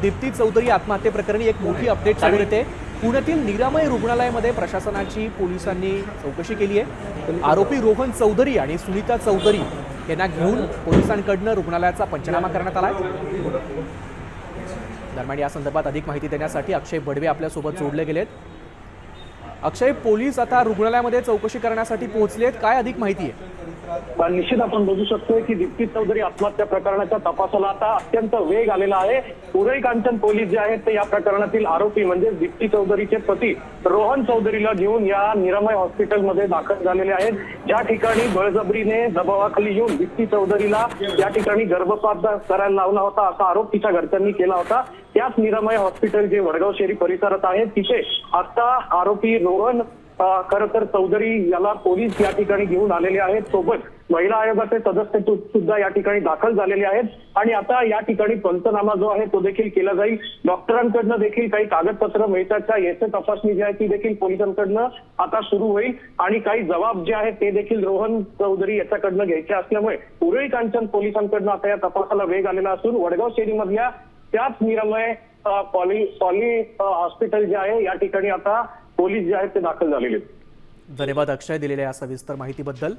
दीप्ती चौधरी आत्महत्येप्रकरणी एक मोठी अपडेट समोर येते। पुण्यातील निरामय रुग्णालयामध्ये प्रशासनाची पोलिसांनी चौकशी केली आहे। आरोपी रोहन चौधरी आणि सुनीता चौधरी यांना घेऊन पोलिसांकडून रुग्णालयाचा पंचनामा करण्यात आलाय। दरम्यान या संदर्भात अधिक माहिती देण्यासाठी अक्षय बडवे आपल्यासोबत जोडले गेलेत। अक्षय, पोलीस आता रुग्णालयामध्ये चौकशी करण्यासाठी पोहोचलेत, काय अधिक माहिती आहे? निश्चित आपण बघू शकतोय की दीप्ती चौधरी आत्महत्या प्रकरणाच्या तपासाला आता अत्यंत वेग आलेला आहे। उरई कांचन पोलीस जे आहेत ते या प्रकरणातील आरोपी म्हणजे दीप्ती चौधरीचे पती रोहन चौधरीला घेऊन या निरामय हॉस्पिटलमध्ये दाखल झालेले आहेत। ज्या ठिकाणी बळजबरीने दबावाखाली येऊन दीप्ती चौधरीला या ठिकाणी गर्भपात करायला लावला होता असा आरोप तिच्या घरच्यांनी केला होता। त्याच निरामय हॉस्पिटल जे वडगाव शहरी परिसरात आहे तिथे आता आरोपी रोहन खरं तर चौधरी याला पोलीस या ठिकाणी घेऊन आलेले आहेत। सोबत महिला आयोगाचे सदस्य सुद्धा या ठिकाणी दाखल झालेले आहेत आणि आता या ठिकाणी पंचनामा जो आहे तो देखील केला जाईल। डॉक्टरांकडनं देखील काही कागदपत्र मिळतात याची तपासणी जी आहे ती देखील पोलिसांकडनं आता सुरू होईल आणि काही जबाब जे आहेत ते देखील रोहन चौधरी याच्याकडनं घ्यायचे असल्यामुळे उरई कांचन पोलिसांकडनं आता या तपासाला वेग आलेला असून वडगाव शहरीमधल्या त्याच निरामय पॉली हॉस्पिटल जे आहे या ठिकाणी आता पोलीस जे आहेत ते दाखल झालेले आहेत। धन्यवाद अक्षय, दिलेल्या या सविस्तर माहितीबद्दल।